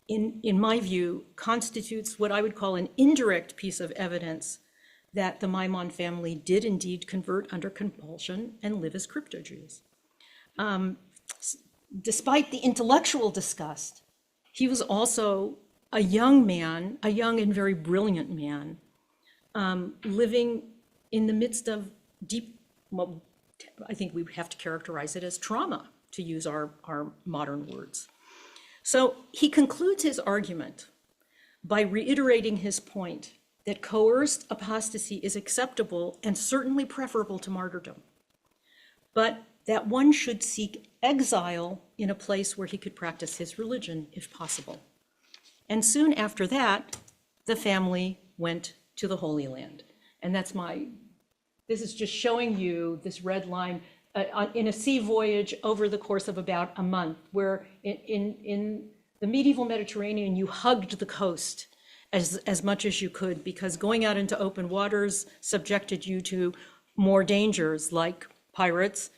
in my view, constitutes what I would call an indirect piece of evidence that the Maimon family did indeed convert under compulsion and live as crypto-Jews. Despite the intellectual disgust, he was also a young man, a young and very brilliant man, living in the midst of deep, well, I think we have to characterize it as trauma, to use our modern words. So he concludes his argument by reiterating his point that coerced apostasy is acceptable and certainly preferable to martyrdom, but that one should seek exile in a place where he could practice his religion if possible. And soon after that, the family went to the Holy Land. And this is just showing you this red line in a sea voyage over the course of about a month, where in the medieval Mediterranean, you hugged the coast as much as you could, because going out into open waters subjected you to more dangers like pirates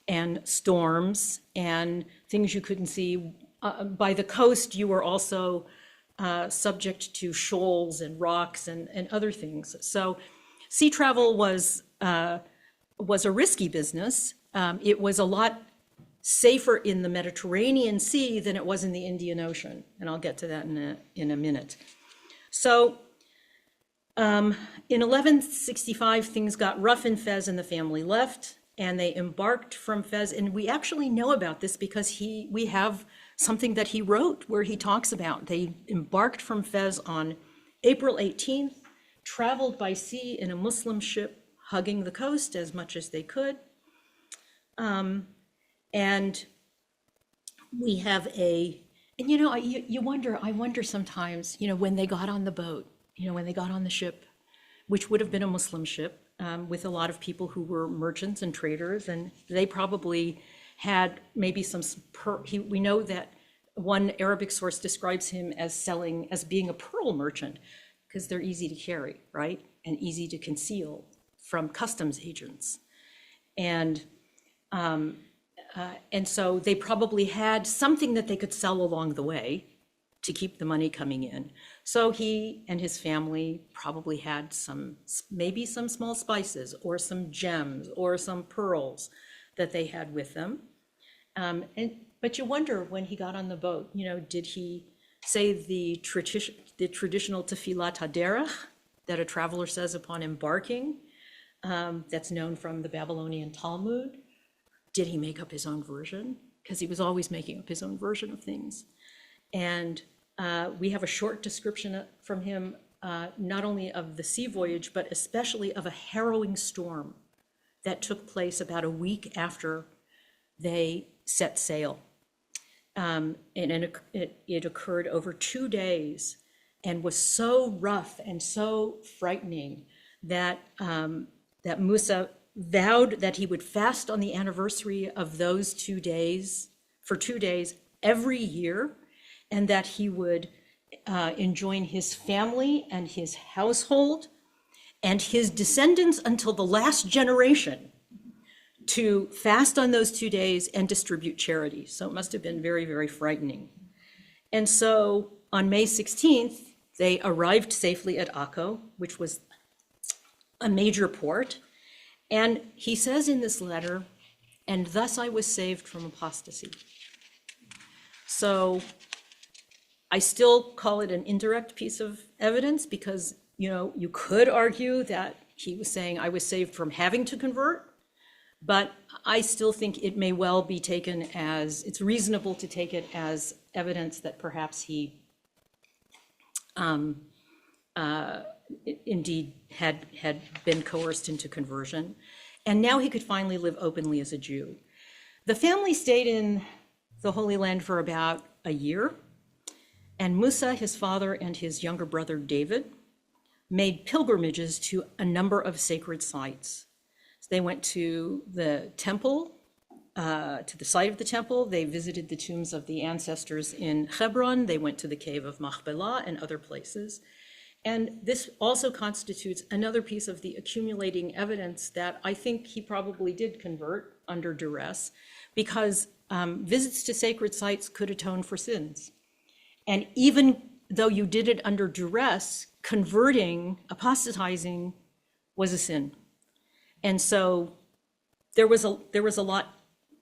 and storms and things you couldn't see. By the coast, you were also subject to shoals and rocks and other things. So sea travel was a risky business. It was a lot safer in the Mediterranean Sea than it was in the Indian Ocean, and I'll get to that in a minute. So in 1165, things got rough in Fez and the family left, and they embarked from Fez. And we actually know about this because we have something that he wrote where he talks about they embarked from Fez on April 18th, traveled by sea in a Muslim ship, hugging the coast as much as they could. And we have and I wonder sometimes, when they got on the boat, when they got on the ship, which would have been a Muslim ship, with a lot of people who were merchants and traders, and they probably had maybe we know that one Arabic source describes him as being a pearl merchant, because they're easy to carry, right? And easy to conceal from customs agents. And so they probably had something that they could sell along the way to keep the money coming in. So he and his family probably had maybe some small spices or some gems or some pearls that they had with them. But you wonder, when he got on the boat, did he say the traditional tefillat haderech that a traveler says upon embarking, that's known from the Babylonian Talmud? Did he make up his own version? Because he was always making up his own version of things. And we have a short description from him, not only of the sea voyage, but especially of a harrowing storm that took place about a week after they set sail. And it occurred over 2 days and was so rough and so frightening that Musa vowed that he would fast on the anniversary of those 2 days, for 2 days every year, and that he would enjoin his family and his household and his descendants until the last generation to fast on those 2 days and distribute charity. So it must have been very, very frightening. And so on May 16th, they arrived safely at Akko, which was a major port. And he says in this letter, "And thus I was saved from apostasy." So I still call it an indirect piece of evidence because, you could argue that he was saying I was saved from having to convert, but I still think it may well be taken as, it's reasonable to take it as evidence that perhaps he indeed had been coerced into conversion. And now he could finally live openly as a Jew. The family stayed in the Holy Land for about a year. And Musa, his father, and his younger brother David made pilgrimages to a number of sacred sites. So they went to the temple, to the site of the temple. They visited the tombs of the ancestors in Hebron. They went to the cave of Machpelah and other places. And this also constitutes another piece of the accumulating evidence that I think he probably did convert under duress, because visits to sacred sites could atone for sins. And even though you did it under duress, converting, apostatizing was a sin. And so there was a lot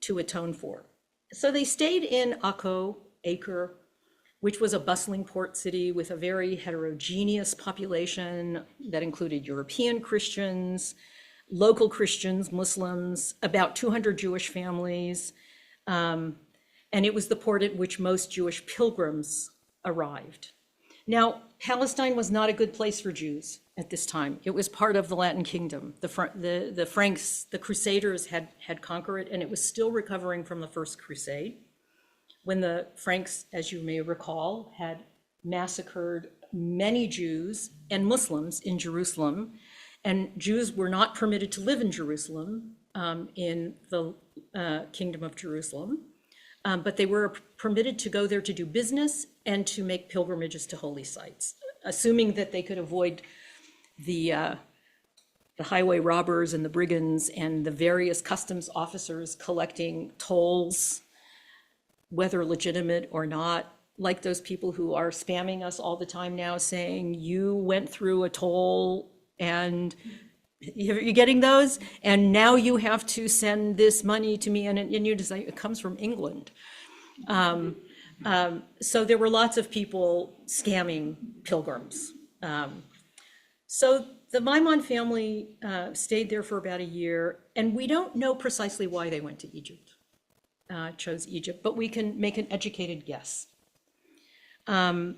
to atone for. So they stayed in Akko, Acre, which was a bustling port city with a very heterogeneous population that included European Christians, local Christians, Muslims, about 200 Jewish families. And it was the port at which most Jewish pilgrims arrived. Now, Palestine was not a good place for Jews at this time. It was part of the Latin Kingdom. The Franks, the Crusaders had conquered it, and it was still recovering from the First Crusade, when the Franks, as you may recall, had massacred many Jews and Muslims in Jerusalem. And Jews were not permitted to live in Jerusalem, in the Kingdom of Jerusalem. But they were permitted to go there to do business and to make pilgrimages to holy sites, assuming that they could avoid the highway robbers and the brigands and the various customs officers collecting tolls, whether legitimate or not, like those people who are spamming us all the time now saying, you went through a toll and you're getting those, and now you have to send this money to me, and you just say it comes from England. So there were lots of people scamming pilgrims. So the Maimon family stayed there for about a year, and we don't know precisely why they went to Egypt, chose Egypt, but we can make an educated guess. Fatimid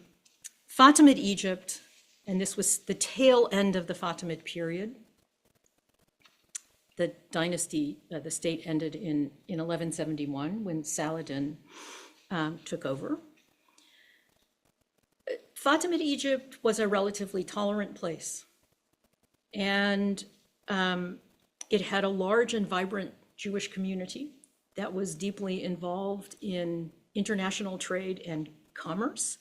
Egypt, and this was the tail end of the Fatimid period. The dynasty, the state ended in 1171 when Saladin took over. Fatimid Egypt was a relatively tolerant place, and it had a large and vibrant Jewish community that was deeply involved in international trade and commerce.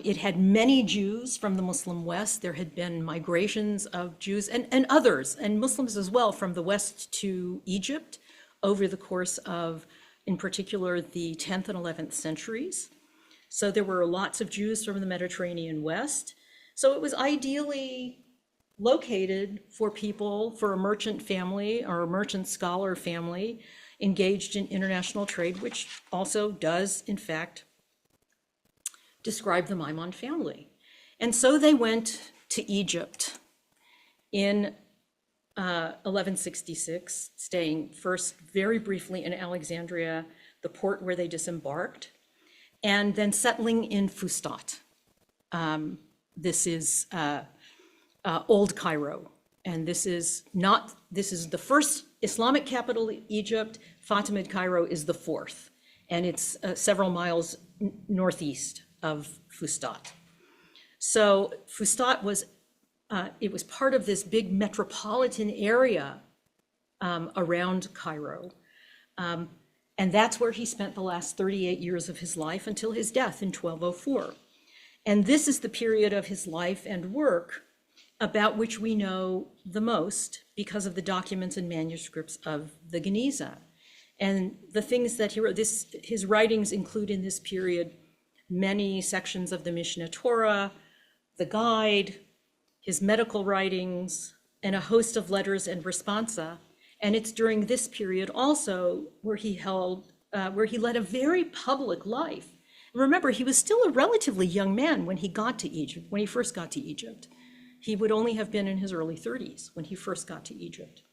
It had many Jews from the Muslim West. There had been migrations of Jews and others, and Muslims as well, from the West to Egypt over the course of, in particular, the 10th and 11th centuries. So there were lots of Jews from the Mediterranean West. So it was ideally located for people, for a merchant family or a merchant scholar family engaged in international trade, which also does, in fact, describe the Maimon family. And so they went to Egypt in 1166, staying first very briefly in Alexandria, the port where they disembarked, and then settling in Fustat. This is Old Cairo, and this is the first Islamic capital of Egypt. Fatimid Cairo is the fourth, and it's several miles northeast of Fustat. So Fustat was, it was part of this big metropolitan area around Cairo. And that's where he spent the last 38 years of his life until his death in 1204. And this is the period of his life and work about which we know the most because of the documents and manuscripts of the Geniza. And the things that he wrote, his writings include in this period many sections of the Mishneh Torah, the Guide, his medical writings, and a host of letters and responsa. And it's during this period also where he led a very public life. And remember, he was still a relatively young man when he first got to Egypt. He would only have been in his early 30s when he first got to Egypt.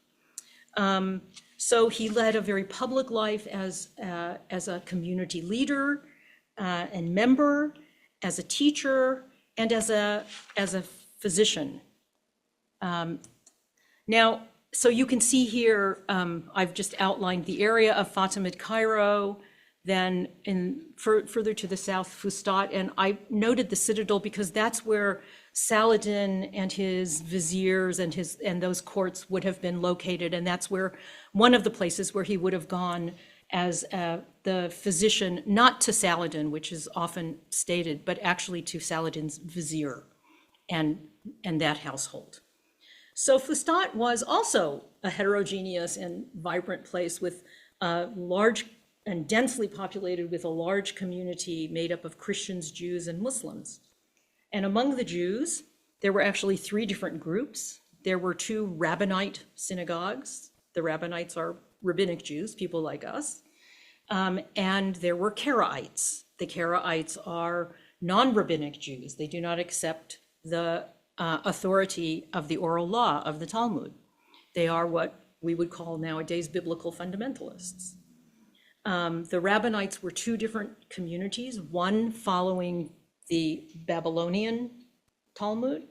So he led a very public life as a community leader and member, as a teacher, and as a physician. Now, so you can see here, I've just outlined the area of Fatimid Cairo, then further to the south, Fustat, and I noted the citadel because that's where Saladin and his viziers and those courts would have been located, and that's where one of the places where he would have gone as the physician, not to Saladin, which is often stated, but actually to Saladin's vizier and that household. So Fustat was also a heterogeneous and vibrant place with a large and densely populated with a large community made up of Christians, Jews, and Muslims. And among the Jews, there were actually 3 different groups. There were 2 Rabbinite synagogues. The Rabbinites are rabbinic Jews, people like us. And there were Karaites. The Karaites are non-rabbinic Jews. They do not accept the authority of the oral law of the Talmud. They are what we would call nowadays biblical fundamentalists. The Rabbinites were 2 different communities, one following the Babylonian Talmud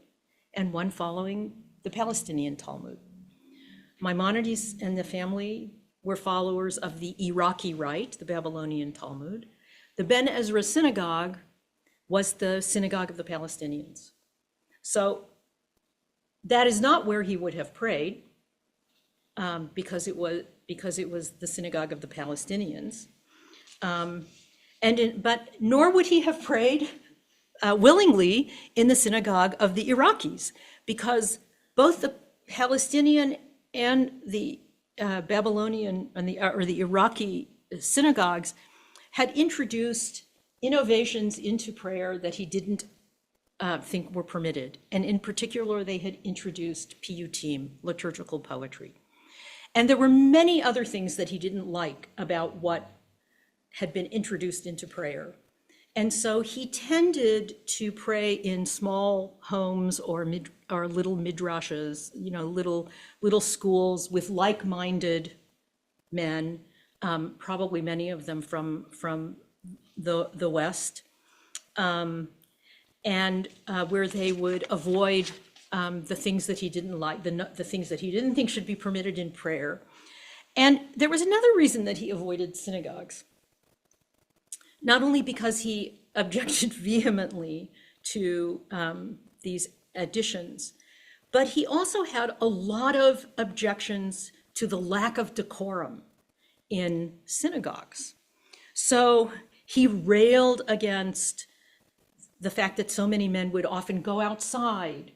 and one following the Palestinian Talmud. Maimonides and the family were followers of the Iraqi Rite, the Babylonian Talmud. The Ben Ezra synagogue was the synagogue of the Palestinians. So that is not where he would have prayed, because it was the synagogue of the Palestinians. But nor would he have prayed willingly in the synagogue of the Iraqis, because both the Palestinian and the Babylonian or the Iraqi synagogues had introduced innovations into prayer that he didn't think were permitted. And in particular, they had introduced piyutim, liturgical poetry. And there were many other things that he didn't like about what had been introduced into prayer. And so he tended to pray in small homes or little midrashes, little schools with like-minded men, probably many of them from the West, and where they would avoid the things that he didn't like, the things that he didn't think should be permitted in prayer. And there was another reason that he avoided synagogues. Not only because he objected vehemently to these additions, but he also had a lot of objections to the lack of decorum in synagogues. So he railed against the fact that so many men would often go outside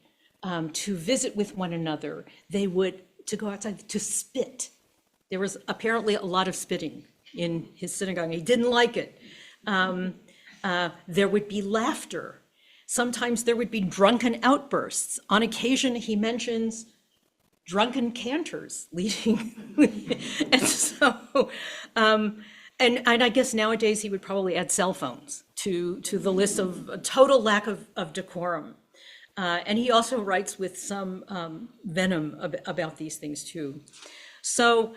to visit with one another. They would to go outside to spit. There was apparently a lot of spitting in his synagogue. He didn't like it. There would be laughter. Sometimes there would be drunken outbursts. On occasion, he mentions drunken cantors leading. And so, and I guess nowadays he would probably add cell phones to the list of a total lack of decorum. And he also writes with some venom about these things too. So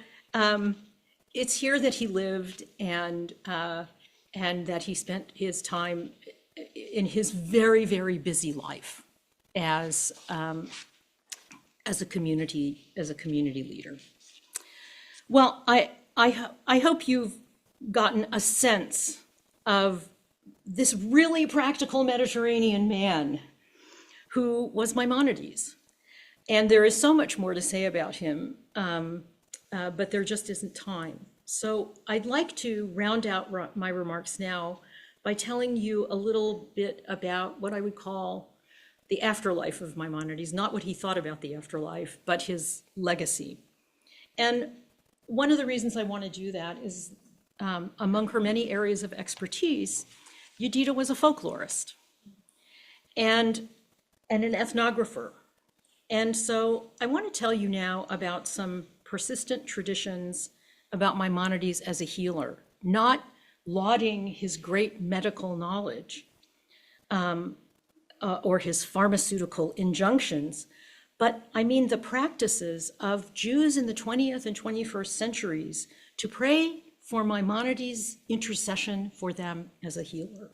it's here that he lived and that he spent his time in his very, very busy life as a community leader. Well, I hope you've gotten a sense of this really practical Mediterranean man who was Maimonides. And there is so much more to say about him. but there just isn't time. So I'd like to round out my remarks now by telling you a little bit about what I would call the afterlife of Maimonides, not what he thought about the afterlife, but his legacy. And one of the reasons I want to do that is among her many areas of expertise, Yedida was a folklorist and an ethnographer. And so I want to tell you now about some persistent traditions about Maimonides as a healer, not lauding his great medical knowledge or his pharmaceutical injunctions, but I mean the practices of Jews in the 20th and 21st centuries to pray for Maimonides' intercession for them as a healer,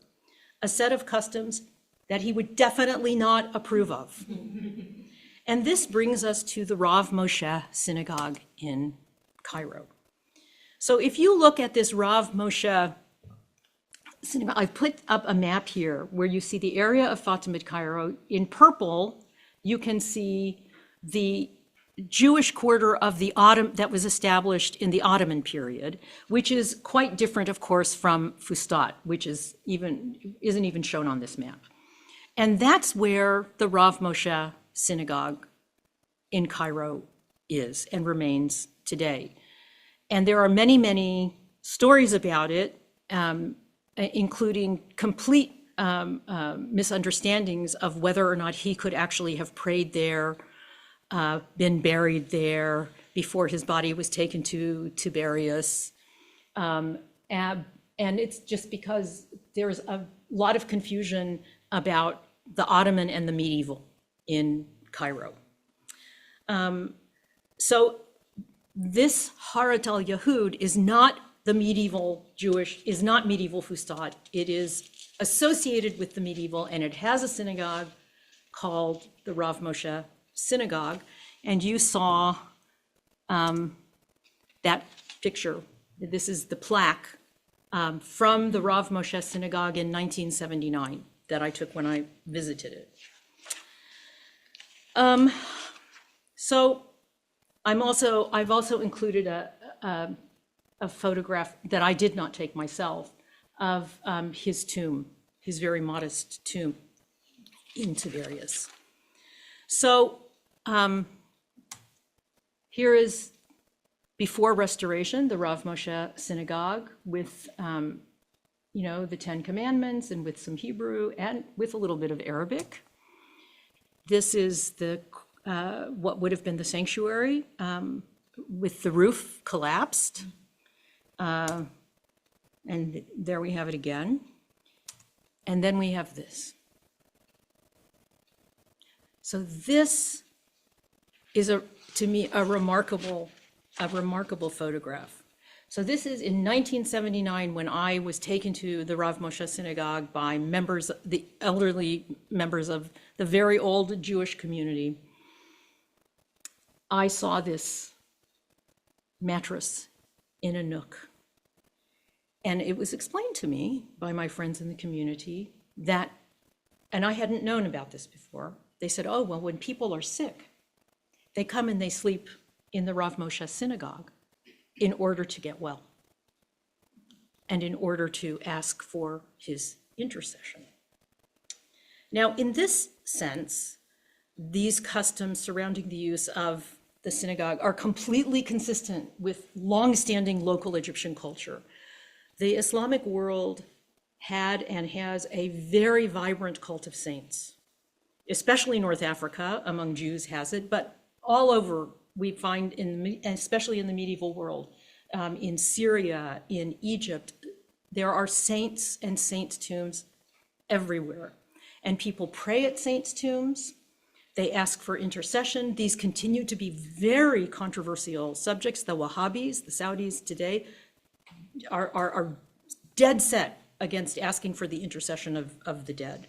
a set of customs that he would definitely not approve of. And this brings us to the Rav Moshe Synagogue in Cairo. So if you look at this Rav Moshe Synagogue, I've put up a map here where you see the area of Fatimid Cairo. In purple, you can see the Jewish quarter of the that was established in the Ottoman period, which is quite different, of course, from Fustat, which isn't even shown on this map. And that's where the Rav Moshe Synagogue in Cairo is and remains today. And there are many, many stories about it, including complete misunderstandings of whether or not he could actually have prayed there, been buried there before his body was taken to Tiberias. And it's just because there's a lot of confusion about the Ottoman and the medieval in Cairo. So this Harat al-Yahud is not the medieval Jewish, is not medieval Fustat. It is associated with the medieval, and it has a synagogue called the Rav Moshe Synagogue. And you saw that picture. This is the plaque from the Rav Moshe Synagogue in 1979 that I took when I visited it. So I've also included a photograph that I did not take myself of his tomb, his very modest tomb in Tiberias. So here is before restoration, the Rav Moshe Synagogue with the Ten Commandments and with some Hebrew and with a little bit of Arabic. This is the what would have been the sanctuary with the roof collapsed. And there we have it again. And then we have this. So this is, to me, a remarkable photograph. So this is in 1979 when I was taken to the Rav Moshe Synagogue by the elderly members of the very old Jewish community. I saw this mattress in a nook. And it was explained to me by my friends in the community that, and I hadn't known about this before, they said, oh, well, when people are sick, they come and they sleep in the Rav Moshe Synagogue in order to get well and in order to ask for his intercession. Now, in this sense, these customs surrounding the use of the synagogue are completely consistent with longstanding local Egyptian culture. The Islamic world had and has a very vibrant cult of saints, especially North Africa among Jews has it, but all over we find, especially in the medieval world, in Syria, in Egypt, there are saints and saints' tombs everywhere. And people pray at saints' tombs. They ask for intercession. These continue to be very controversial subjects. The Wahhabis, the Saudis today, are dead set against asking for the intercession of the dead.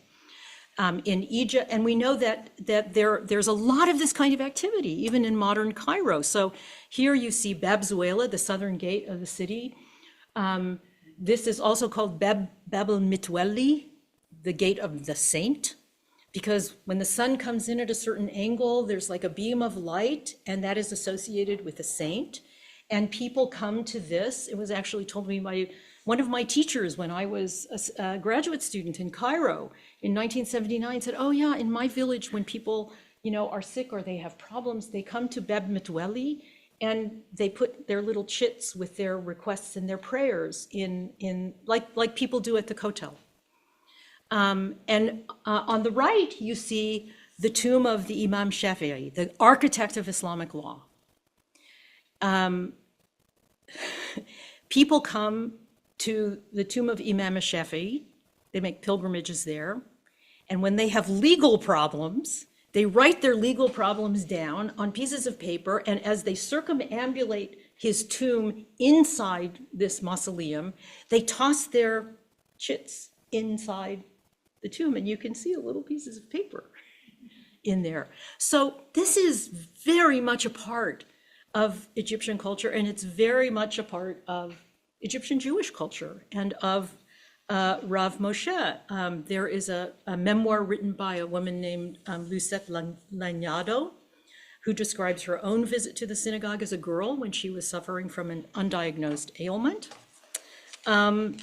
In Egypt, and we know that there's a lot of this kind of activity, even in modern Cairo. So here you see Bab Zuela, the southern gate of the city. This is also called Bab el-Mitwalli, the gate of the saint, because when the sun comes in at a certain angle, there's like a beam of light, and that is associated with a saint. And people come to this. It was actually told me by one of my teachers when I was a graduate student in Cairo in 1979 said, oh yeah, in my village, when people, are sick or they have problems, they come to Beb Mitweli and they put their little chits with their requests and their prayers in like people do at the kotel. And on the right, you see the tomb of the Imam Shafi'i, the architect of Islamic law. People come to the tomb of Imam Shafi'i, they make pilgrimages there, and when they have legal problems, they write their legal problems down on pieces of paper, and as they circumambulate his tomb inside this mausoleum, they toss their chits inside the tomb, and you can see the little pieces of paper in there. So this is very much a part of Egyptian culture, and it's very much a part of Egyptian Jewish culture and of Rav Moshe. There is a memoir written by a woman named Lucette Lanyado, who describes her own visit to the synagogue as a girl when she was suffering from an undiagnosed ailment. And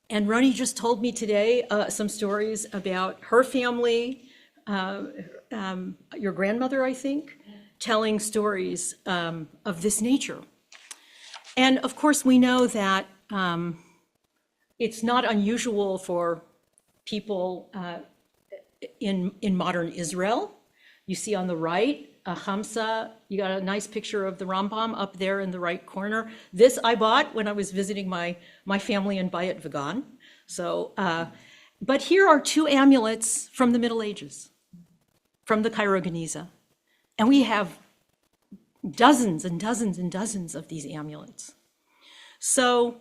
Roni just told me today some stories about her family, your grandmother, I think, telling stories of this nature. And of course, we know that it's not unusual for people in modern Israel. You see on the right, Hamza, you got a nice picture of the Rambam up there in the right corner. This I bought when I was visiting my family in Bayat Vagan. So, but here are two amulets from the Middle Ages, from the Cairo Geniza. And we have dozens and dozens and dozens of these amulets. So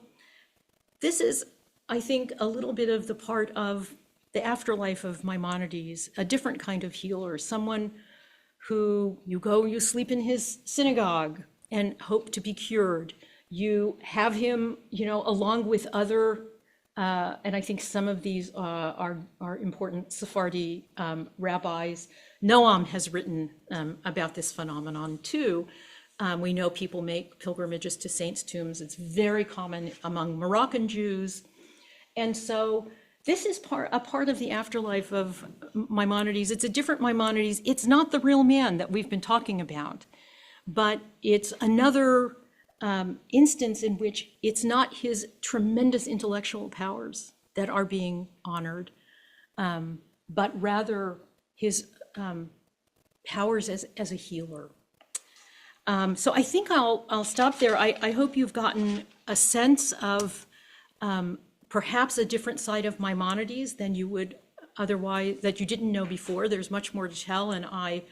this is, I think, a little bit of the part of the afterlife of Maimonides, a different kind of healer, someone who you sleep in his synagogue and hope to be cured. You have him, along with other, and I think some of these are important Sephardi rabbis. Noam has written about this phenomenon too. We know people make pilgrimages to saints' tombs. It's very common among Moroccan Jews. And so this is a part of the afterlife of Maimonides. It's a different Maimonides. It's not the real man that we've been talking about, but it's another instance in which it's not his tremendous intellectual powers that are being honored, but rather his powers as a healer. So I think I'll stop there. I hope you've gotten a sense of perhaps a different side of Maimonides than you would otherwise, that you didn't know before. There's much more to tell, and I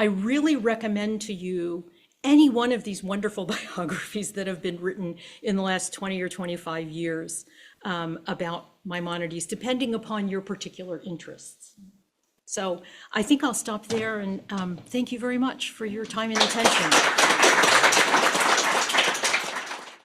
really recommend to you any one of these wonderful biographies that have been written in the last 20 or 25 years about Maimonides, depending upon your particular interests. So I think I'll stop there, and thank you very much for your time and attention.